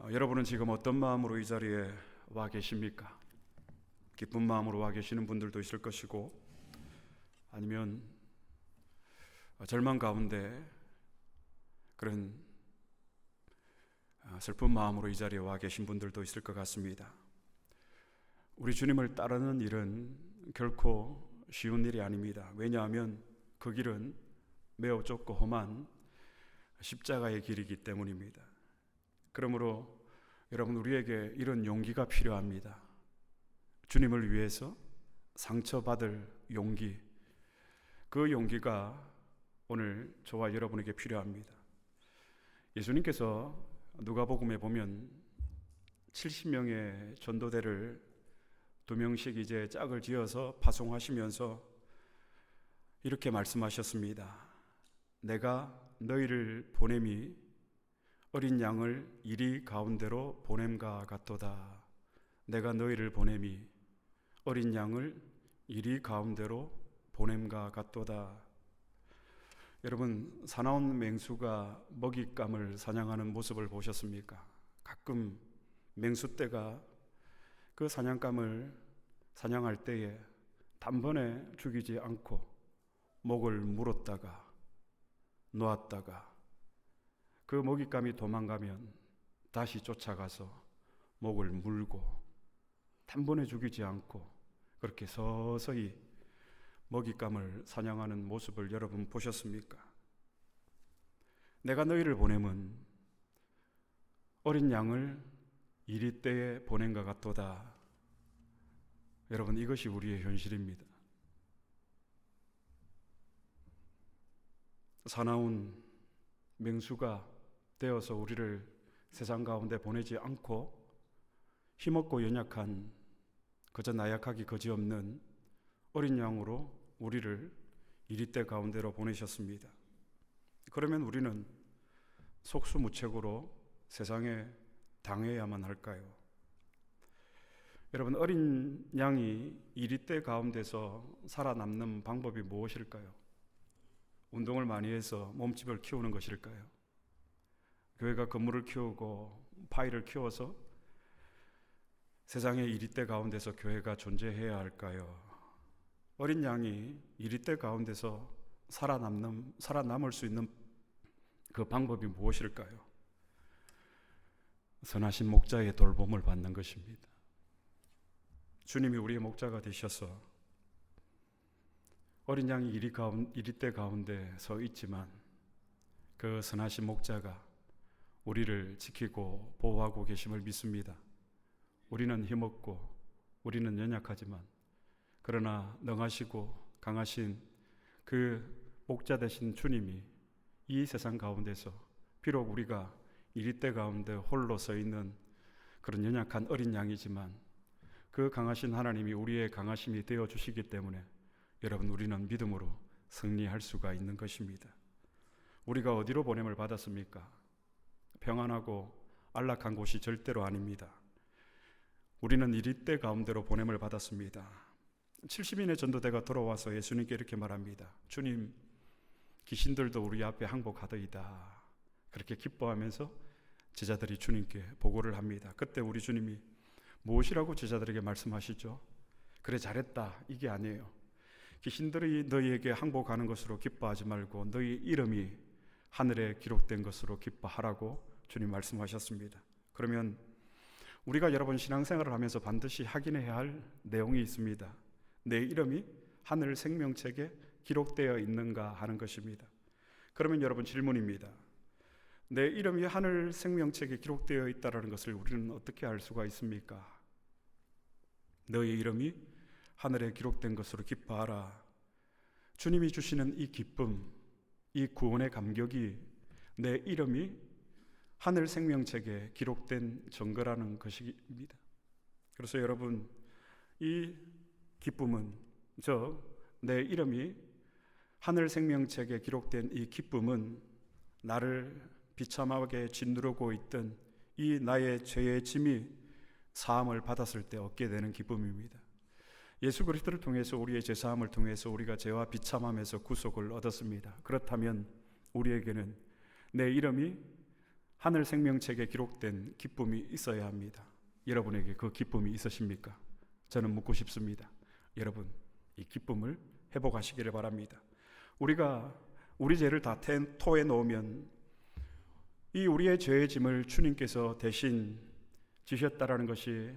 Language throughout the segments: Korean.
여러분은 지금 어떤 마음으로 이 자리에 와 계십니까? 기쁜 마음으로 와 계시는 분들도 있을 것이고, 아니면 절망 가운데 그런 슬픈 마음으로 이 자리에 와 계신 분들도 있을 것 같습니다. 우리 주님을 따르는 일은 결코 쉬운 일이 아닙니다. 왜냐하면 그 길은 매우 좁고 험한 십자가의 길이기 때문입니다. 그러므로 여러분, 우리에게 이런 용기가 필요합니다. 주님을 위해서 상처받을 용기, 그 용기가 오늘 저와 여러분에게 필요합니다. 예수님께서 누가복음에 보면 70명의 전도대를 2명씩 이제 짝을 지어서 파송하시면서 이렇게 말씀하셨습니다. 내가 너희를 보냄이 어린 양을 이리 가운데로 보냄과 같도다. 내가 너희를 보냄이 어린 양을 이리 가운데로 보냄과 같도다. 여러분, 사나운 맹수가 먹잇감을 사냥하는 모습을 보셨습니까? 가끔 맹수떼가 그 사냥감을 사냥할 때에 단번에 죽이지 않고 목을 물었다가 놓았다가 그 먹잇감이 도망가면 다시 쫓아가서 목을 물고 단번에 죽이지 않고 그렇게 서서히 먹잇감을 사냥하는 모습을 여러분 보셨습니까? 내가 너희를 보냄은 어린 양을 이리떼에 보낸과 같도다. 여러분, 이것이 우리의 현실입니다. 사나운 맹수가 되어서 우리를 세상 가운데 보내지 않고 힘없고 연약한, 그저 나약하기 거지없는 어린 양으로 우리를 이리떼 가운데로 보내셨습니다. 그러면 우리는 속수무책으로 세상에 당해야만 할까요? 여러분, 어린 양이 이리떼 가운데서 살아남는 방법이 무엇일까요? 운동을 많이 해서 몸집을 키우는 것일까요? 교회가 건물을 키우고 파이를 키워서 세상의 이리떼 가운데서 교회가 존재해야 할까요? 어린 양이 이리떼 가운데서 살아남을 수 있는 그 방법이 무엇일까요? 선하신 목자의 돌봄을 받는 것입니다. 주님이 우리의 목자가 되셔서 어린 양이 이리떼 가운데 서 있지만 그 선하신 목자가 우리를 지키고 보호하고 계심을 믿습니다. 우리는 힘없고 우리는 연약하지만 그러나 능하시고 강하신 그 목자 되신 주님이 이 세상 가운데서 비록 우리가 이리떼 가운데 홀로 서 있는 그런 연약한 어린 양이지만 그 강하신 하나님이 우리의 강하심이 되어 주시기 때문에 여러분, 우리는 믿음으로 승리할 수가 있는 것입니다. 우리가 어디로 보냄을 받았습니까? 평안하고 안락한 곳이 절대로 아닙니다. 우리는 이리떼 가운데로 보냄을 받았습니다. 70인의 전도대가 돌아와서 예수님께 이렇게 말합니다. 주님, 귀신들도 우리 앞에 항복하더이다. 그렇게 기뻐하면서 제자들이 주님께 보고를 합니다. 그때 우리 주님이 무엇이라고 제자들에게 말씀하시죠? 그래, 잘했다, 이게 아니에요. 귀신들이 너희에게 항복하는 것으로 기뻐하지 말고 너희 이름이 하늘에 기록된 것으로 기뻐하라고 주님 말씀하셨습니다. 그러면 우리가 여러분 신앙생활을 하면서 반드시 확인해야 할 내용이 있습니다. 내 이름이 하늘 생명책에 기록되어 있는가 하는 것입니다. 그러면 여러분, 질문입니다. 내 이름이 하늘 생명책에 기록되어 있다는 것을 우리는 어떻게 알 수가 있습니까? 너희 이름이 하늘에 기록된 것으로 기뻐하라. 주님이 주시는 이 기쁨, 이 구원의 감격이 내 이름이 하늘 생명책에 기록된 증거라는 것입니다. 그래서 여러분, 이 기쁨은, 내 이름이 하늘 생명책에 기록된 이 기쁨은 나를 비참하게 짓누르고 있던 이 나의 죄의 짐이 사함을 받았을 때 얻게 되는 기쁨입니다. 예수 그리스도를 통해서, 우리의 죄사함을 통해서 우리가 죄와 비참함에서 구속을 얻었습니다. 그렇다면 우리에게는 내 이름이 하늘 생명책에 기록된 기쁨이 있어야 합니다. 여러분에게 그 기쁨이 있으십니까? 저는 묻고 싶습니다. 여러분, 이 기쁨을 회복하시기를 바랍니다. 우리가 우리 죄를 다 토해 놓으면 이 우리의 죄의 짐을 주님께서 대신 지셨다라는 것이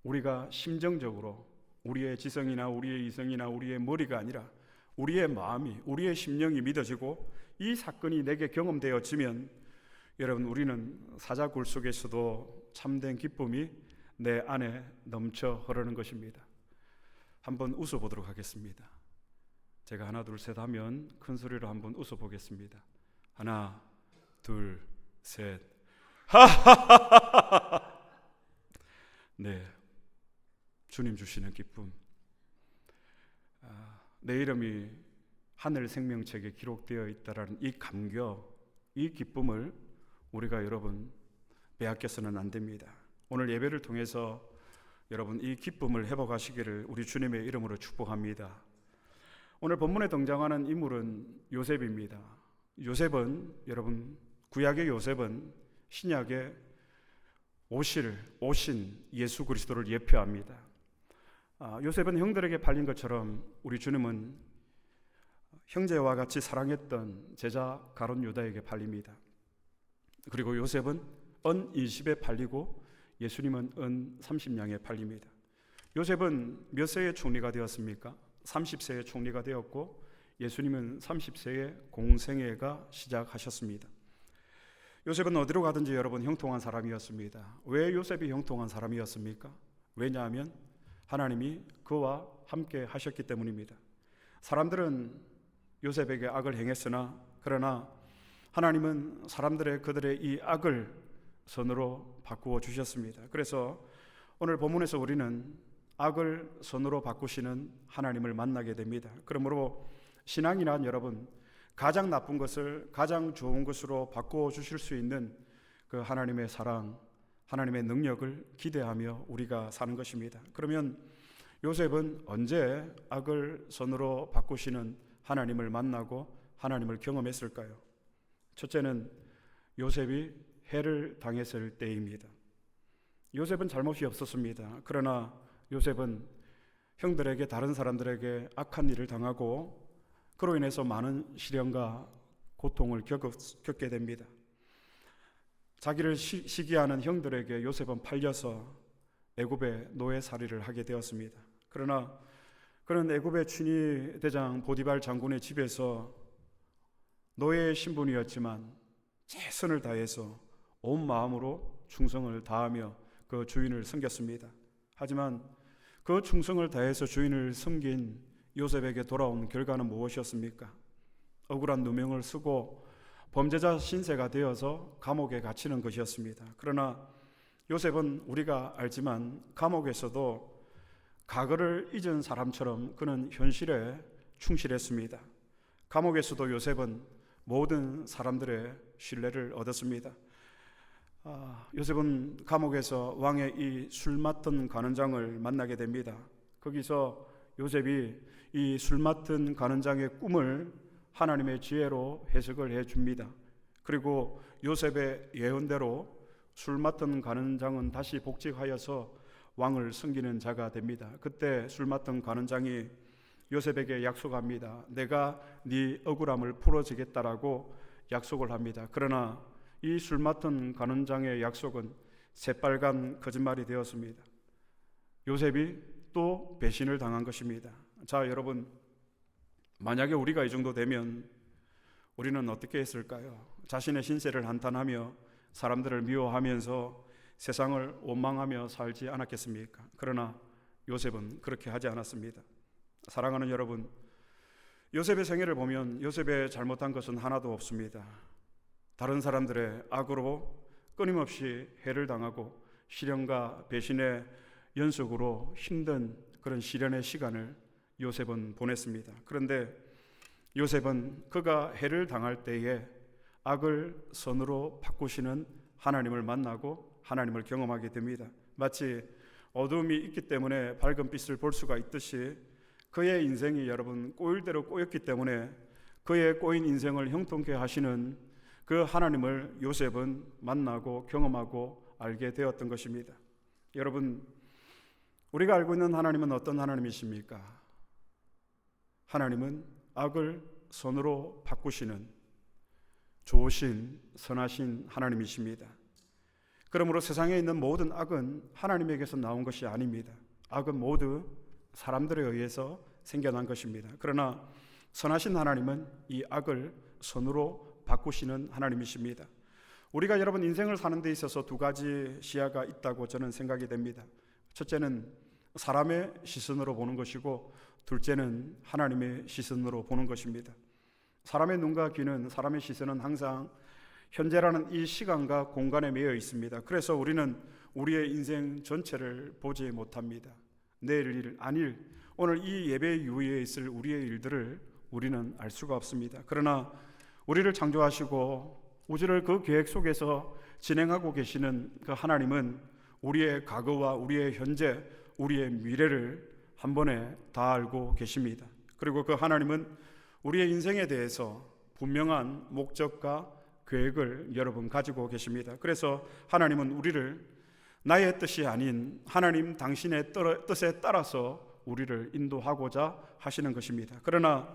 우리가 심정적으로 우리의 지성이나 우리의 이성이나 우리의 머리가 아니라 우리의 마음이, 우리의 심령이 믿어지고 이 사건이 내게 경험되어지면 여러분, 우리는 사자굴 속에서도 참된 기쁨이 내 안에 넘쳐 흐르는 것입니다. 한번 웃어보도록 하겠습니다. 제가 하나 둘 셋 하면 큰 소리로 한번 웃어보겠습니다. 하나 둘 셋. 하하하하하. 네, 주님 주시는 기쁨. 내 이름이 하늘 생명책에 기록되어 있다라는 이 감격, 이 기쁨을 우리가 여러분 빼앗겨서는 안 됩니다. 오늘 예배를 통해서 여러분 이 기쁨을 회복하시기를 우리 주님의 이름으로 축복합니다. 오늘 본문에 등장하는 인물은 요셉입니다. 요셉은 여러분, 구약의 요셉은 신약의 오신 예수 그리스도를 예표합니다. 요셉은 형들에게 팔린 것처럼 우리 주님은 형제와 같이 사랑했던 제자 가룟 유다에게 팔립니다. 그리고 요셉은 은 20에 팔리고 예수님은 은 30냥에 팔립니다. 요셉은 몇 세에 총리가 되었습니까? 30세에 총리가 되었고 예수님은 30세에 공생애가 시작하셨습니다. 요셉은 어디로 가든지 여러분 형통한 사람이었습니다. 왜 요셉이 형통한 사람이었습니까? 왜냐하면 하나님이 그와 함께 하셨기 때문입니다. 사람들은 요셉에게 악을 행했으나 그러나 하나님은 그들의 이 악을 선으로 바꾸어 주셨습니다. 그래서 오늘 본문에서 우리는 악을 선으로 바꾸시는 하나님을 만나게 됩니다. 그러므로 신앙이란 여러분, 가장 나쁜 것을 가장 좋은 것으로 바꾸어 주실 수 있는 그 하나님의 사랑, 하나님의 능력을 기대하며 우리가 사는 것입니다. 그러면 요셉은 언제 악을 선으로 바꾸시는 하나님을 만나고 하나님을 경험했을까요? 첫째는 요셉이 해를 당했을 때입니다. 요셉은 잘못이 없었습니다. 그러나 요셉은 형들에게, 다른 사람들에게 악한 일을 당하고 그로 인해서 많은 시련과 고통을 겪게 됩니다. 자기를 시기하는 형들에게 요셉은 팔려서 애굽의 노예살이를 하게 되었습니다. 그러나 그는 애굽의 춘위 대장 보디발 장군의 집에서 노예의 신분이었지만 최선을 다해서 온 마음으로 충성을 다하며 그 주인을 섬겼습니다. 하지만 그 충성을 다해서 주인을 섬긴 요셉에게 돌아온 결과는 무엇이었습니까? 억울한 누명을 쓰고 범죄자 신세가 되어서 감옥에 갇히는 것이었습니다. 그러나 요셉은 우리가 알지만 감옥에서도 과거를 잊은 사람처럼 그는 현실에 충실했습니다. 감옥에서도 요셉은 모든 사람들의 신뢰를 얻었습니다. 요셉은 감옥에서 왕의 이 술 맡은 관원장을 만나게 됩니다. 거기서 요셉이 이 술 맡은 관원장의 꿈을 하나님의 지혜로 해석을 해줍니다. 그리고 요셉의 예언대로 술 맡은 관원장은 다시 복직하여서 왕을 섬기는 자가 됩니다. 그때 술 맡은 관원장이 요셉에게 약속합니다. 내가 네 억울함을 풀어주겠다라고 약속을 합니다. 그러나 이 술 맡은 관원장의 약속은 새빨간 거짓말이 되었습니다. 요셉이 또 배신을 당한 것입니다. 자, 여러분, 만약에 우리가 이 정도 되면 우리는 어떻게 했을까요? 자신의 신세를 한탄하며 사람들을 미워하면서 세상을 원망하며 살지 않았겠습니까? 그러나 요셉은 그렇게 하지 않았습니다. 사랑하는 여러분, 요셉의 생애를 보면 요셉의 잘못한 것은 하나도 없습니다. 다른 사람들의 악으로 끊임없이 해를 당하고 시련과 배신의 연속으로 힘든 그런 시련의 시간을 요셉은 보냈습니다. 그런데 요셉은 그가 해를 당할 때에 악을 선으로 바꾸시는 하나님을 만나고 하나님을 경험하게 됩니다. 마치 어둠이 있기 때문에 밝은 빛을 볼 수가 있듯이 그의 인생이 여러분 꼬일 대로 꼬였기 때문에 그의 꼬인 인생을 형통케 하시는 그 하나님을 요셉은 만나고 경험하고 알게 되었던 것입니다. 여러분, 우리가 알고 있는 하나님은 어떤 하나님이십니까? 하나님은 악을 선으로 바꾸시는 좋으신 선하신 하나님이십니다. 그러므로 세상에 있는 모든 악은 하나님에게서 나온 것이 아닙니다. 악은 모두 사람들에 의해서 생겨난 것입니다. 그러나 선하신 하나님은 이 악을 선으로 바꾸시는 하나님이십니다. 우리가 여러분 인생을 사는 데 있어서 두 가지 시야가 있다고 저는 생각이 됩니다. 첫째는 사람의 시선으로 보는 것이고, 둘째는 하나님의 시선으로 보는 것입니다. 사람의 눈과 귀는, 사람의 시선은 항상 현재라는 이 시간과 공간에 매여 있습니다. 그래서 우리는 우리의 인생 전체를 보지 못합니다. 내일 일, 안일, 오늘 이 예배 이후에 있을 우리의 일들을 우리는 알 수가 없습니다. 그러나 우리를 창조하시고 우주를 그 계획 속에서 진행하고 계시는 그 하나님은 우리의 과거와 우리의 현재, 우리의 미래를 한 번에 다 알고 계십니다. 그리고 그 하나님은 우리의 인생에 대해서 분명한 목적과 계획을 여러분 가지고 계십니다. 그래서 하나님은 우리를 나의 뜻이 아닌 하나님 당신의 뜻에 따라서 우리를 인도하고자 하시는 것입니다. 그러나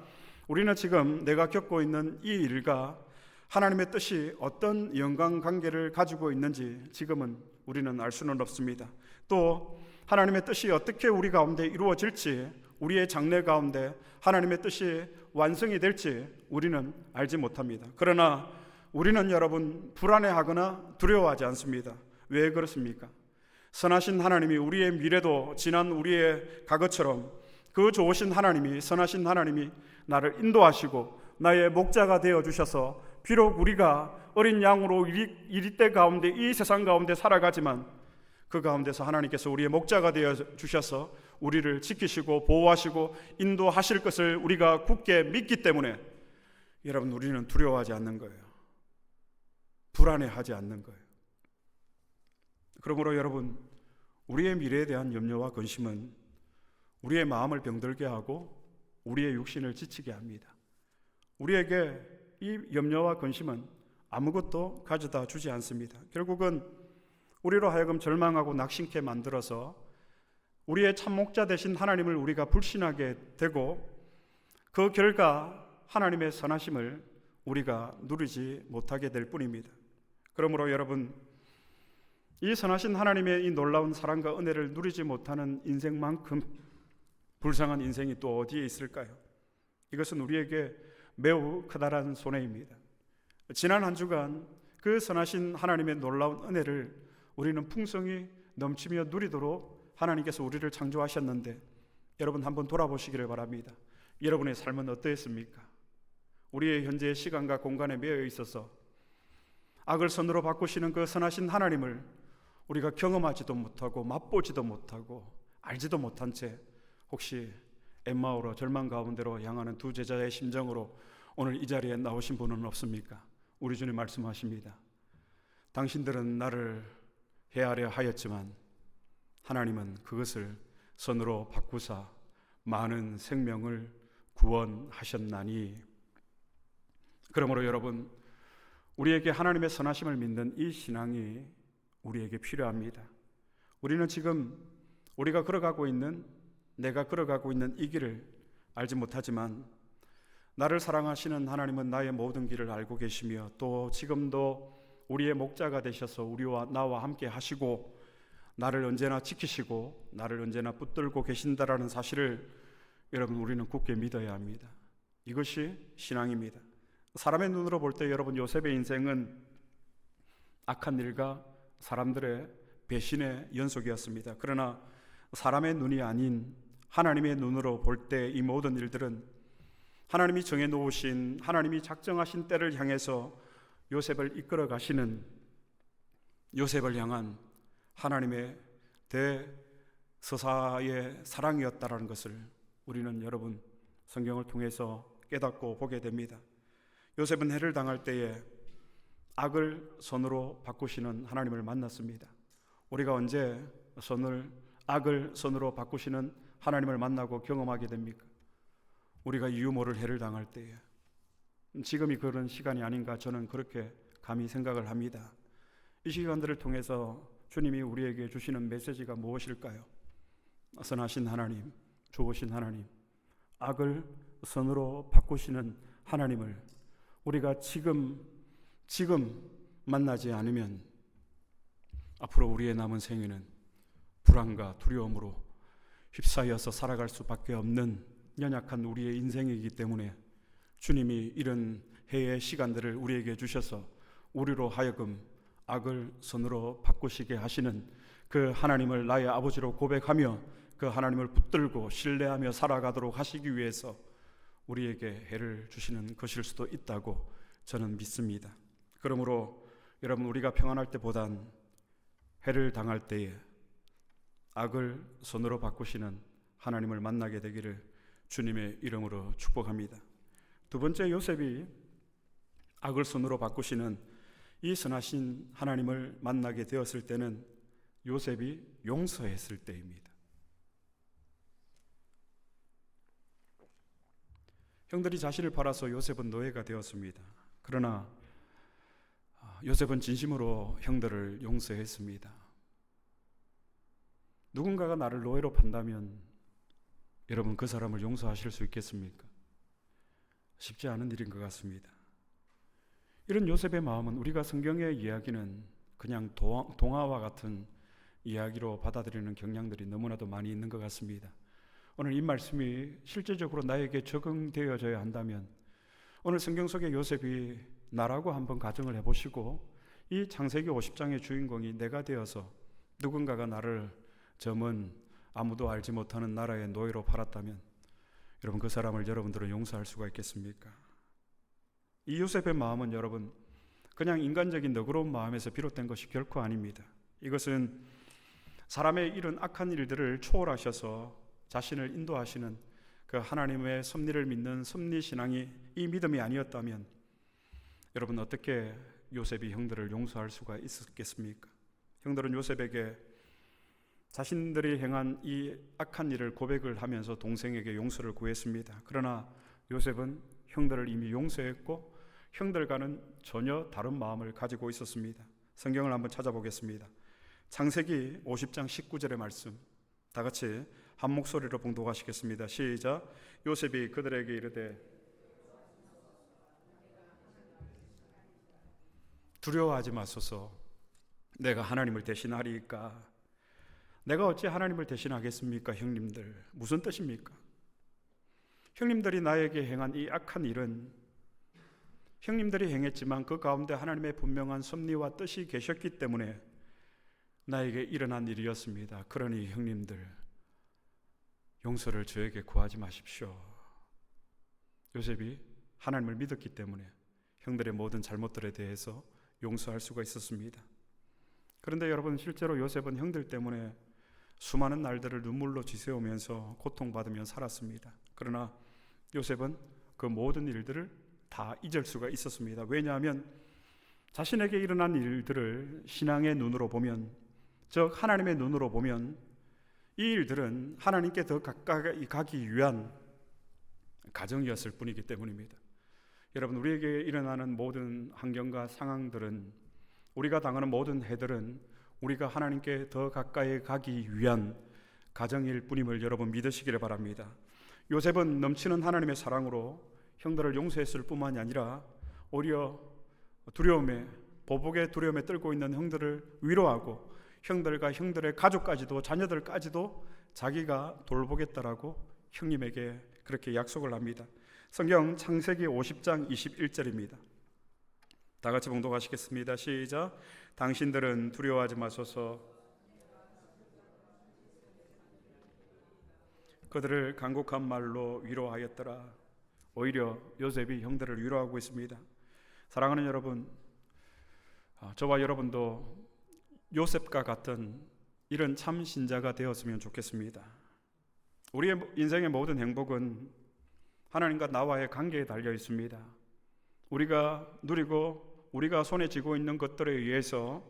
우리는 지금 내가 겪고 있는 이 일과 하나님의 뜻이 어떤 연관관계를 가지고 있는지 지금은 우리는 알 수는 없습니다. 또 하나님의 뜻이 어떻게 우리 가운데 이루어질지, 우리의 장래 가운데 하나님의 뜻이 완성이 될지 우리는 알지 못합니다. 그러나 우리는 여러분 불안해하거나 두려워하지 않습니다. 왜 그렇습니까? 선하신 하나님이 우리의 미래도 지난 우리의 과거처럼 그 좋으신 하나님이, 선하신 하나님이 나를 인도하시고 나의 목자가 되어주셔서 비록 우리가 어린 양으로 이리때 가운데 이 세상 가운데 살아가지만 그 가운데서 하나님께서 우리의 목자가 되어주셔서 우리를 지키시고 보호하시고 인도하실 것을 우리가 굳게 믿기 때문에 여러분 우리는 두려워하지 않는 거예요. 불안해하지 않는 거예요. 그러므로 여러분, 우리의 미래에 대한 염려와 근심은 우리의 마음을 병들게 하고 우리의 육신을 지치게 합니다. 우리에게 이 염려와 근심은 아무것도 가져다 주지 않습니다. 결국은 우리로 하여금 절망하고 낙심케 만들어서 우리의 참목자 되신 하나님을 우리가 불신하게 되고, 그 결과 하나님의 선하심을 우리가 누리지 못하게 될 뿐입니다. 그러므로 여러분, 이 선하신 하나님의 이 놀라운 사랑과 은혜를 누리지 못하는 인생만큼 불쌍한 인생이 또 어디에 있을까요? 이것은 우리에게 매우 크다란 손해입니다. 지난 한 주간 그 선하신 하나님의 놀라운 은혜를 우리는 풍성히 넘치며 누리도록 하나님께서 우리를 창조하셨는데, 여러분 한번 돌아보시기를 바랍니다. 여러분의 삶은 어떠했습니까? 우리의 현재의 시간과 공간에 매여 있어서 악을 선으로 바꾸시는 그 선하신 하나님을 우리가 경험하지도 못하고 맛보지도 못하고 알지도 못한 채 혹시 엠마오로 절망 가운데로 향하는 두 제자의 심정으로 오늘 이 자리에 나오신 분은 없습니까? 우리 주님 말씀하십니다. 당신들은 나를 해하려 하였지만 하나님은 그것을 선으로 바꾸사 많은 생명을 구원하셨나니. 그러므로 여러분, 우리에게 하나님의 선하심을 믿는 이 신앙이 우리에게 필요합니다. 우리는 지금 우리가 걸어가고 있는, 내가 걸어가고 있는 이 길을 알지 못하지만 나를 사랑하시는 하나님은 나의 모든 길을 알고 계시며 또 지금도 우리의 목자가 되셔서 우리와 나와 함께 하시고 나를 언제나 지키시고 나를 언제나 붙들고 계신다라는 사실을 여러분 우리는 굳게 믿어야 합니다. 이것이 신앙입니다. 사람의 눈으로 볼 때 여러분 요셉의 인생은 악한 일과 사람들의 배신의 연속이었습니다. 그러나 사람의 눈이 아닌 하나님의 눈으로 볼 때 이 모든 일들은 하나님이 정해놓으신, 하나님이 작정하신 때를 향해서 요셉을 이끌어 가시는, 요셉을 향한 하나님의 대서사의 사랑이었다라는 것을 우리는 여러분 성경을 통해서 깨닫고 보게 됩니다. 요셉은 해를 당할 때에 악을 선으로 바꾸시는 하나님을 만났습니다. 우리가 언제 악을 선으로 바꾸시는 하나님을 만나고 경험하게 됩니까? 우리가 이유 모를 해를 당할 때에, 지금이 그런 시간이 아닌가 저는 그렇게 감히 생각을 합니다. 이 시간들을 통해서 주님이 우리에게 주시는 메시지가 무엇일까요? 선하신 하나님, 좋으신 하나님, 악을 선으로 바꾸시는 하나님을 우리가 지금 만나지 않으면 앞으로 우리의 남은 생애는 불안과 두려움으로 휩싸여서 살아갈 수밖에 없는 연약한 우리의 인생이기 때문에 주님이 이런 해의 시간들을 우리에게 주셔서 우리로 하여금 악을 선으로 바꾸시게 하시는 그 하나님을 나의 아버지로 고백하며 그 하나님을 붙들고 신뢰하며 살아가도록 하시기 위해서 우리에게 해를 주시는 것일 수도 있다고 저는 믿습니다. 그러므로 여러분, 우리가 평안할 때보단 해를 당할 때에 악을 선으로 바꾸시는 하나님을 만나게 되기를 주님의 이름으로 축복합니다. 두 번째, 요셉이 악을 선으로 바꾸시는 이 선하신 하나님을 만나게 되었을 때는 요셉이 용서했을 때입니다. 형들이 자신을 팔아서 요셉은 노예가 되었습니다. 그러나 요셉은 진심으로 형들을 용서했습니다. 누군가가 나를 노예로 판다면 여러분, 그 사람을 용서하실 수 있겠습니까? 쉽지 않은 일인 것 같습니다. 이런 요셉의 마음은 우리가 성경의 이야기는 그냥 동화와 같은 이야기로 받아들이는 경향들이 너무나도 많이 있는 것 같습니다. 오늘 이 말씀이 실제적으로 나에게 적응되어져야 한다면 오늘 성경 속의 요셉이 나라고 한번 가정을 해보시고 이 창세기 50장의 주인공이 내가 되어서 누군가가 나를 점은 아무도 알지 못하는 나라의 노예로 팔았다면 여러분, 그 사람을 여러분들은 용서할 수가 있겠습니까? 이 요셉의 마음은 여러분, 그냥 인간적인 너그러운 마음에서 비롯된 것이 결코 아닙니다. 이것은 사람의 이런 악한 일들을 초월하셔서 자신을 인도하시는 그 하나님의 섭리를 믿는 섭리신앙이 이 믿음이 아니었다면 여러분, 어떻게 요셉이 형들을 용서할 수가 있었겠습니까? 형들은 요셉에게 자신들이 행한 이 악한 일을 고백을 하면서 동생에게 용서를 구했습니다. 그러나 요셉은 형들을 이미 용서했고 형들과는 전혀 다른 마음을 가지고 있었습니다. 성경을 한번 찾아보겠습니다. 창세기 50장 19절의 말씀 다 같이 한 목소리로 봉독하시겠습니다. 시작. 요셉이 그들에게 이르되 두려워하지 마소서, 내가 하나님을 대신하리이까. 내가 어찌 하나님을 대신하겠습니까? 형님들, 무슨 뜻입니까? 형님들이 나에게 행한 이 악한 일은 형님들이 행했지만 그 가운데 하나님의 분명한 섭리와 뜻이 계셨기 때문에 나에게 일어난 일이었습니다. 그러니 형님들, 용서를 저에게 구하지 마십시오. 요셉이 하나님을 믿었기 때문에 형들의 모든 잘못들에 대해서 용서할 수가 있었습니다. 그런데 여러분, 실제로 요셉은 형들 때문에 수많은 날들을 눈물로 지새우면서 고통받으며 살았습니다. 그러나 요셉은 그 모든 일들을 다 잊을 수가 있었습니다. 왜냐하면 자신에게 일어난 일들을 신앙의 눈으로 보면, 즉 하나님의 눈으로 보면 이 일들은 하나님께 더 가까이 가기 위한 가정이었을 뿐이기 때문입니다. 여러분, 우리에게 일어나는 모든 환경과 상황들은, 우리가 당하는 모든 해들은 우리가 하나님께 더 가까이 가기 위한 가정일 뿐임을 여러분 믿으시기를 바랍니다. 요셉은 넘치는 하나님의 사랑으로 형들을 용서했을 뿐만이 아니라 오히려 보복의 두려움에 떨고 있는 형들을 위로하고 형들과 형들의 가족까지도, 자녀들까지도 자기가 돌보겠다라고 형님에게 그렇게 약속을 합니다. 성경 창세기 50장 21절입니다. 다 같이 봉독하시겠습니다. 시작. 당신들은 두려워하지 마소서, 그들을 간곡한 말로 위로하였더라. 오히려 요셉이 형들을 위로하고 있습니다. 사랑하는 여러분, 저와 여러분도 요셉과 같은 이런 참 신자가 되었으면 좋겠습니다. 우리의 인생의 모든 행복은 하나님과 나와의 관계에 달려 있습니다. 우리가 누리고 우리가 손에 쥐고 있는 것들에 의해서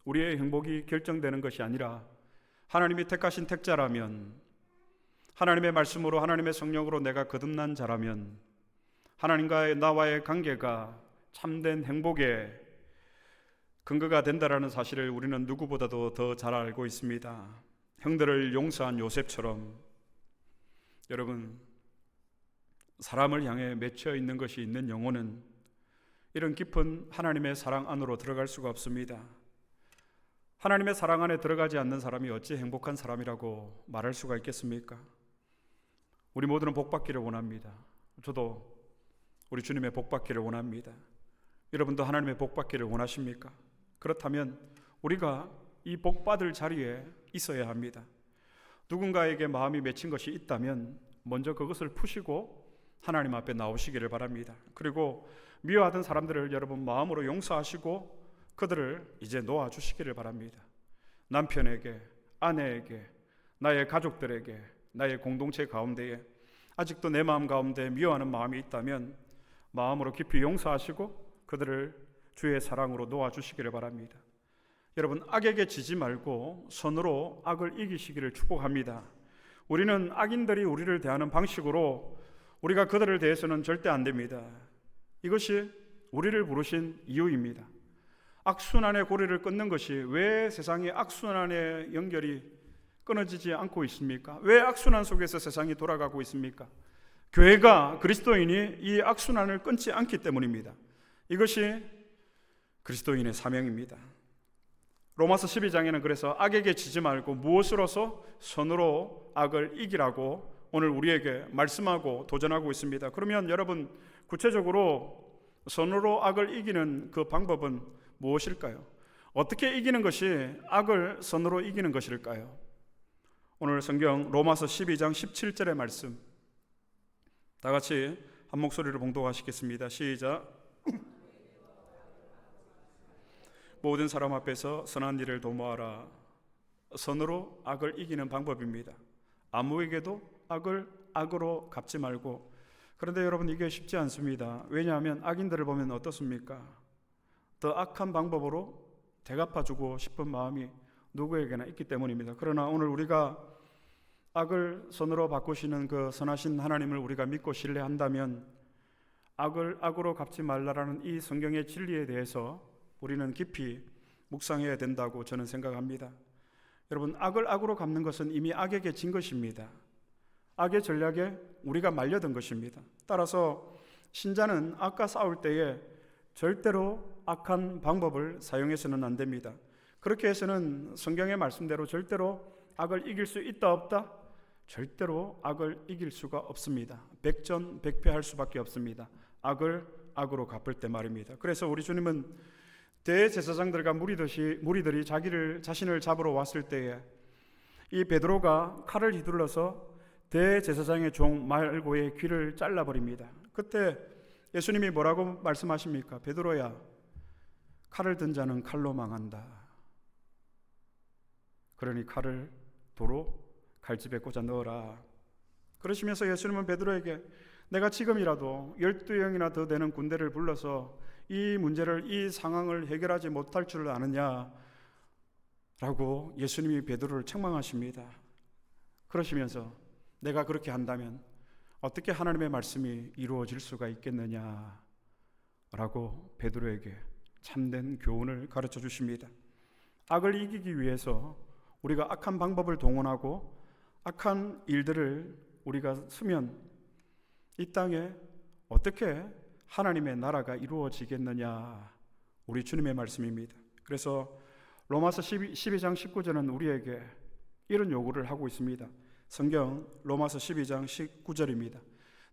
우리의 행복이 결정되는 것이 아니라 하나님이 택하신 택자라면, 하나님의 말씀으로 하나님의 성령으로 내가 거듭난 자라면 하나님과의 나와의 관계가 참된 행복의 근거가 된다라는 사실을 우리는 누구보다도 더 잘 알고 있습니다. 형들을 용서한 요셉처럼 여러분, 사람을 향해 맺혀 있는 것이 있는 영혼은 이런 깊은 하나님의 사랑 안으로 들어갈 수가 없습니다. 하나님의 사랑 안에 들어가지 않는 사람이 어찌 행복한 사람이라고 말할 수가 있겠습니까? 우리 모두는 복받기를 원합니다. 저도 우리 주님의 복받기를 원합니다. 여러분도 하나님의 복받기를 원하십니까? 그렇다면 우리가 이 복받을 자리에 있어야 합니다. 누군가에게 마음이 맺힌 것이 있다면 먼저 그것을 푸시고 하나님 앞에 나오시기를 바랍니다. 그리고 미워하던 사람들을 여러분 마음으로 용서하시고 그들을 이제 놓아주시기를 바랍니다. 남편에게, 아내에게, 나의 가족들에게, 나의 공동체 가운데에 아직도 내 마음 가운데 미워하는 마음이 있다면 마음으로 깊이 용서하시고 그들을 주의 사랑으로 놓아주시기를 바랍니다. 여러분, 악에게 지지 말고 선으로 악을 이기시기를 축복합니다. 우리는 악인들이 우리를 대하는 방식으로 우리가 그들을 대해서는 절대 안 됩니다. 이것이 우리를 부르신 이유입니다. 악순환의 고리를 끊는 것이 왜 세상의 악순환의 연결이 끊어지지 않고 있습니까? 왜 악순환 속에서 세상이 돌아가고 있습니까? 교회가, 그리스도인이 이 악순환을 끊지 않기 때문입니다. 이것이 그리스도인의 사명입니다. 로마서 12장에는 그래서 악에게 지지 말고 무엇으로서 선으로 악을 이기라고 오늘 우리에게 말씀하고 도전하고 있습니다. 그러면 여러분, 구체적으로 선으로 악을 이기는 그 방법은 무엇일까요? 어떻게 이기는 것이 악을 선으로 이기는 것일까요? 오늘 성경 로마서 12장 17절의 말씀 다 같이 한 목소리로 봉독하시겠습니다. 시작. 모든 사람 앞에서 선한 일을 도모하라. 선으로 악을 이기는 방법입니다. 아무에게도 악을 악으로 갚지 말고. 그런데 여러분, 이게 쉽지 않습니다. 왜냐하면 악인들을 보면 어떻습니까? 더 악한 방법으로 대갚아주고 싶은 마음이 누구에게나 있기 때문입니다. 그러나 오늘 우리가 악을 선으로 바꾸시는 그 선하신 하나님을 우리가 믿고 신뢰한다면 악을 악으로 갚지 말라라는 이 성경의 진리에 대해서 우리는 깊이 묵상해야 된다고 저는 생각합니다. 여러분, 악을 악으로 갚는 것은 이미 악에게 진 것입니다. 악의 전략에 우리가 말려든 것입니다. 따라서 신자는 악과 싸울 때에 절대로 악한 방법을 사용해서는 안 됩니다. 그렇게 해서는 성경의 말씀대로 절대로 악을 이길 수 있다 없다? 절대로 악을 이길 수가 없습니다. 백전백패할 수밖에 없습니다. 악을 악으로 갚을 때 말입니다. 그래서 우리 주님은 대제사장들과 무리들이 자신을 잡으러 왔을 때에 이 베드로가 칼을 휘둘러서 대제사장의 종 말고의 귀를 잘라버립니다. 그때 예수님이 뭐라고 말씀하십니까? 베드로야, 칼을 든 자는 칼로 망한다. 그러니 칼을 도로 칼집에 꽂아 넣어라. 그러시면서 예수님은 베드로에게 내가 지금이라도 12명이나 더 되는 군대를 불러서 이 문제를, 이 상황을 해결하지 못할 줄 아느냐 라고 예수님이 베드로를 책망하십니다. 그러시면서 내가 그렇게 한다면 어떻게 하나님의 말씀이 이루어질 수가 있겠느냐 라고 베드로에게 참된 교훈을 가르쳐 주십니다. 악을 이기기 위해서 우리가 악한 방법을 동원하고 악한 일들을 우리가 쓰면 이 땅에 어떻게 하나님의 나라가 이루어지겠느냐, 우리 주님의 말씀입니다. 그래서 로마서 12장 19절은 우리에게 이런 요구를 하고 있습니다. 성경 로마서 12장 19절입니다.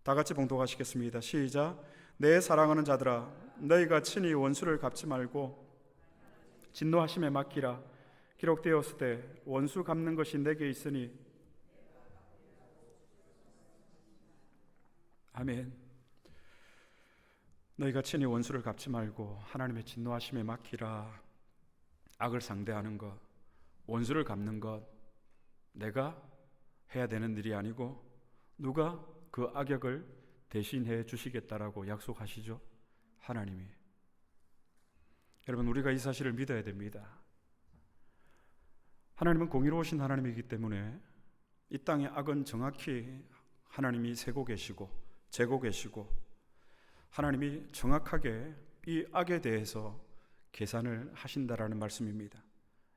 다 같이 봉독하시겠습니다. 시작. 내 사랑하는 자들아, 너희가 친히 원수를 갚지 말고 진노하심에 맡기라. 기록되었으되 원수 갚는 것이 내게 있으니. 아멘. 너희가 친히 원수를 갚지 말고 하나님의 진노하심에 맡기라. 악을 상대하는 것, 원수를 갚는 것, 내가 해야 되는 일이 아니고 누가 그 악역을 대신해 주시겠다라고 약속하시죠? 하나님이. 여러분, 우리가 이 사실을 믿어야 됩니다. 하나님은 공의로우신 하나님이기 때문에 이 땅의 악은 정확히 하나님이 세고 계시고 재고 계시고 하나님이 정확하게 이 악에 대해서 계산을 하신다라는 말씀입니다.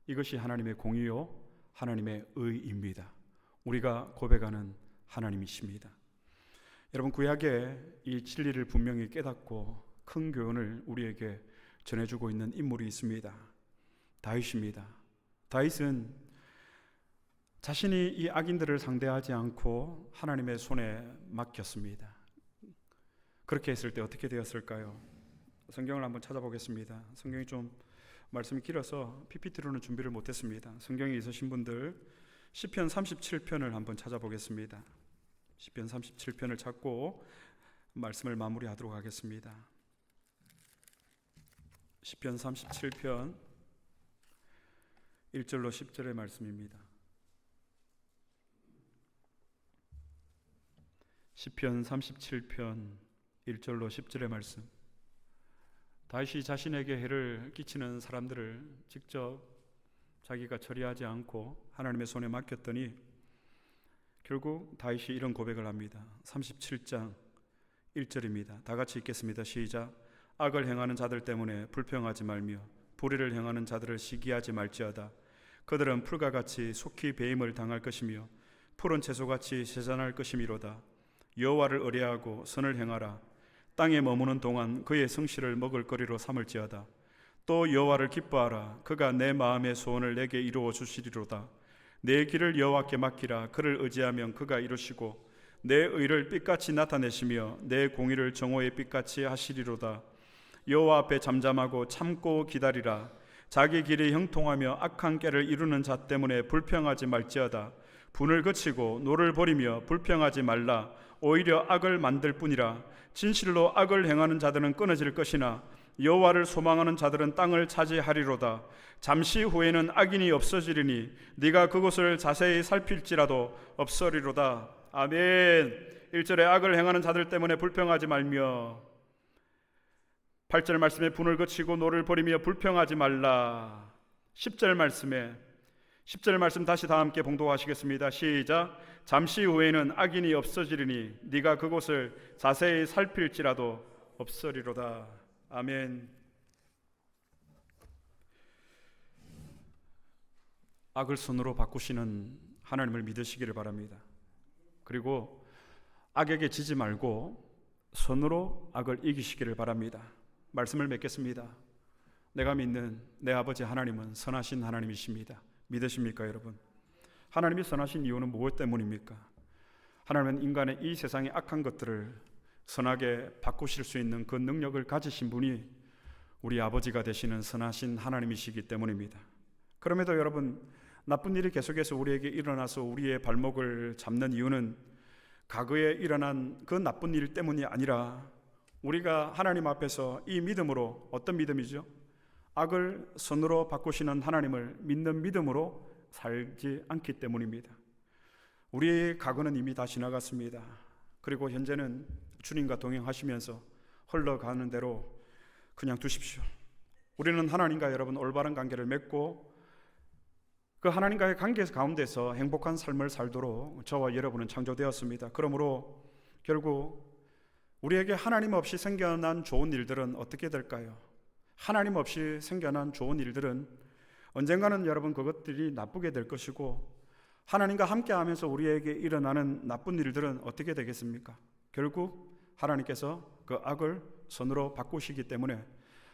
이것이 하나님의 공의요 하나님의 의입니다. 우리가 고백하는 하나님이십니다. 여러분, 구약에 이 진리를 분명히 깨닫고 큰 교훈을 우리에게 전해주고 있는 인물이 있습니다. 다윗입니다. 다윗은 자신이 이 악인들을 상대하지 않고 하나님의 손에 맡겼습니다. 그렇게 했을 때 어떻게 되었을까요? 성경을 한번 찾아보겠습니다. 성경이 좀 말씀이 길어서 PPT로는 준비를 못했습니다. 성경에 있으신 분들 시편 37편을 한번 찾아보겠습니다. 시편 37편을 찾고 말씀을 마무리하도록 하겠습니다. 시편 37편 1절로 10절의 말씀입니다. 시편 37편 1절로 10절의 말씀. 다윗이 자신에게 해를 끼치는 사람들을 직접 자기가 처리하지 않고 하나님의 손에 맡겼더니 결국 다윗이 이런 고백을 합니다. 37장 1절입니다. 다 같이 읽겠습니다. 시작. 악을 행하는 자들 때문에 불평하지 말며 불의를 행하는 자들을 시기하지 말지어다. 그들은 풀과 같이 속히 배임을 당할 것이며 푸른 채소같이 세잔할 것이미로다. 여호와를 의뢰하고 선을 행하라. 땅에 머무는 동안 그의 성실을 먹을 거리로 삼을지어다. 또 여호와를 기뻐하라. 그가 내 마음의 소원을 내게 이루어 주시리로다. 내 길을 여호와께 맡기라. 그를 의지하면 그가 이루시고 내 의를 빛같이 나타내시며 내 공의를 정오의 빛같이 하시리로다. 여호와 앞에 잠잠하고 참고 기다리라. 자기 길이 형통하며 악한 꾀를 이루는 자 때문에 불평하지 말지어다. 분을 그치고 노를 버리며 불평하지 말라. 오히려 악을 만들 뿐이라. 진실로 악을 행하는 자들은 끊어질 것이나 여호와를 소망하는 자들은 땅을 차지하리로다. 잠시 후에는 악인이 없어지리니 네가 그곳을 자세히 살필지라도 없으리로다. 아멘. 1절에 악을 행하는 자들 때문에 불평하지 말며 8절 말씀에 분을 그치고 노를 버리며 불평하지 말라. 10절 말씀 다시 다 함께 봉독하시겠습니다. 시작. 잠시 후에는 악인이 없어지리니 네가 그곳을 자세히 살필지라도 없으리로다. 아멘. 악을 선으로 바꾸시는 하나님을 믿으시기를 바랍니다. 그리고 악에게 지지 말고 선으로 악을 이기시기를 바랍니다. 말씀을 맺겠습니다. 내가 믿는 내 아버지 하나님은 선하신 하나님이십니다. 믿으십니까, 여러분? 하나님이 선하신 이유는 무엇 때문입니까? 하나님은 인간의 이 세상의 악한 것들을 선하게 바꾸실 수 있는 그 능력을 가지신 분이 우리 아버지가 되시는 선하신 하나님이시기 때문입니다. 그럼에도 여러분, 나쁜 일이 계속해서 우리에게 일어나서 우리의 발목을 잡는 이유는 과거에 일어난 그 나쁜 일 때문이 아니라 우리가 하나님 앞에서 이 믿음으로, 어떤 믿음이죠? 악을 선으로 바꾸시는 하나님을 믿는 믿음으로 살지 않기 때문입니다. 우리의 과거는 이미 다 지나갔습니다. 그리고 현재는 주님과 동행하시면서 흘러가는 대로 그냥 두십시오. 우리는 하나님과 여러분 올바른 관계를 맺고 그 하나님과의 관계 가운데서 행복한 삶을 살도록 저와 여러분은 창조되었습니다. 그러므로 결국 우리에게 하나님 없이 생겨난 좋은 일들은 어떻게 될까요? 하나님 없이 생겨난 좋은 일들은 언젠가는 여러분 그것들이 나쁘게 될 것이고, 하나님과 함께하면서 우리에게 일어나는 나쁜 일들은 어떻게 되겠습니까? 결국 하나님께서 그 악을 선으로 바꾸시기 때문에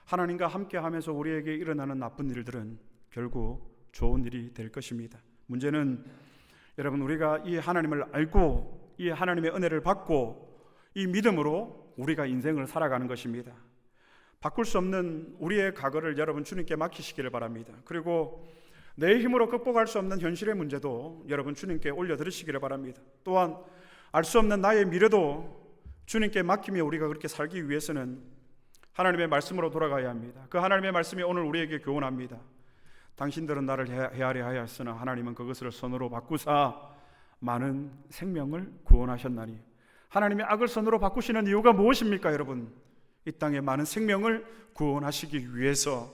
하나님과 함께하면서 우리에게 일어나는 나쁜 일들은 결국 좋은 일이 될 것입니다. 문제는 여러분, 우리가 이 하나님을 알고 이 하나님의 은혜를 받고 이 믿음으로 우리가 인생을 살아가는 것입니다. 바꿀 수 없는 우리의 과거를 여러분 주님께 맡기시기를 바랍니다. 그리고 내 힘으로 극복할 수 없는 현실의 문제도 여러분 주님께 올려드리시기를 바랍니다. 또한 알 수 없는 나의 미래도 주님께 맡기며 우리가 그렇게 살기 위해서는 하나님의 말씀으로 돌아가야 합니다. 그 하나님의 말씀이 오늘 우리에게 교훈합니다. 당신들은 나를 헤아려 하였으나 하나님은 그것을 선으로 바꾸사 많은 생명을 구원하셨나니. 하나님의 악을 선으로 바꾸시는 이유가 무엇입니까, 여러분? 이 땅에 많은 생명을 구원하시기 위해서,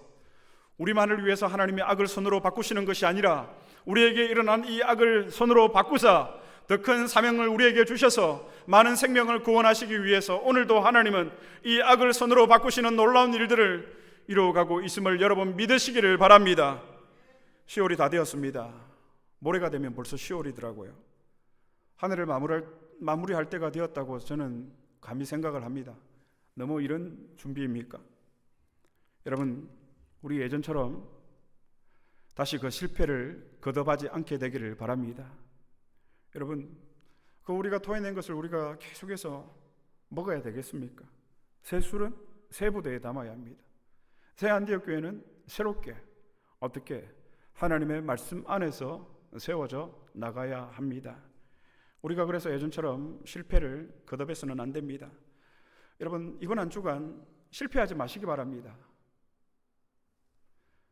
우리만을 위해서 하나님의 악을 선으로 바꾸시는 것이 아니라 우리에게 일어난 이 악을 선으로 바꾸사 더 큰 사명을 우리에게 주셔서 많은 생명을 구원하시기 위해서 오늘도 하나님은 이 악을 선으로 바꾸시는 놀라운 일들을 이루어가고 있음을 여러분 믿으시기를 바랍니다. 10월이 다 되었습니다. 모레가 되면 벌써 10월이더라고요. 한 해를 마무리할 때가 되었다고 저는 감히 생각을 합니다. 너무 이런 준비입니까? 여러분, 우리 예전처럼 다시 그 실패를 거듭하지 않게 되기를 바랍니다. 여러분, 그 우리가 토해낸 것을 우리가 계속해서 먹어야 되겠습니까? 새 술은 새 부대에 담아야 합니다. 새 안디옥 교회는 새롭게 어떻게 하나님의 말씀 안에서 세워져 나가야 합니다. 우리가 그래서 예전처럼 실패를 거듭해서는 안 됩니다. 여러분, 이번 한 주간 실패하지 마시기 바랍니다.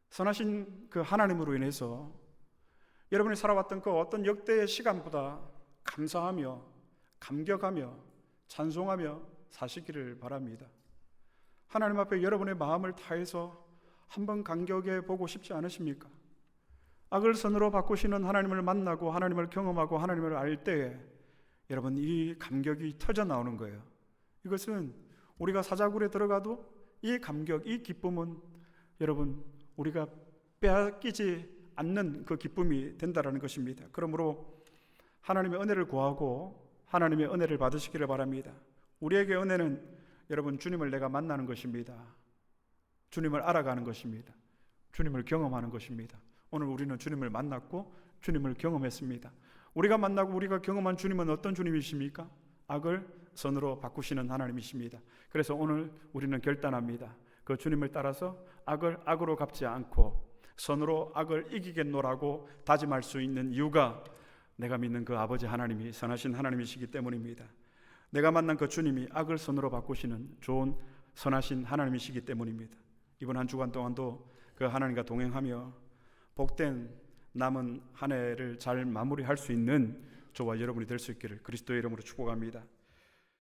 선하신 그 하나님으로 인해서 여러분이 살아왔던 그 어떤 역대의 시간보다 감사하며 감격하며 찬송하며 사시기를 바랍니다. 하나님 앞에 여러분의 마음을 다해서 한번 감격해 보고 싶지 않으십니까? 악을 선으로 바꾸시는 하나님을 만나고 하나님을 경험하고 하나님을 알 때에 여러분 이 감격이 터져 나오는 거예요. 이것은 우리가 사자굴에 들어가도 이 감격, 이 기쁨은 여러분 우리가 빼앗기지 않는 그 기쁨이 된다라는 것입니다. 그러므로 하나님의 은혜를 구하고 하나님의 은혜를 받으시기를 바랍니다. 우리에게 은혜는 여러분 주님을 내가 만나는 것입니다. 주님을 알아가는 것입니다. 주님을 경험하는 것입니다. 오늘 우리는 주님을 만났고 주님을 경험했습니다. 우리가 만나고 우리가 경험한 주님은 어떤 주님이십니까? 악을 선으로 바꾸시는 하나님이십니다. 그래서 오늘 우리는 결단합니다. 그 주님을 따라서 악을 악으로 갚지 않고 선으로 악을 이기겠노라고 다짐할 수 있는 이유가 내가 믿는 그 아버지 하나님이 선하신 하나님이시기 때문입니다. 내가 만난 그 주님이 악을 선으로 바꾸시는 좋은 선하신 하나님이시기 때문입니다. 이번 한 주간 동안도 그 하나님과 동행하며 복된 남은 한 해를 잘 마무리할 수 있는 저와 여러분이 될 수 있기를 그리스도의 이름으로 축복합니다.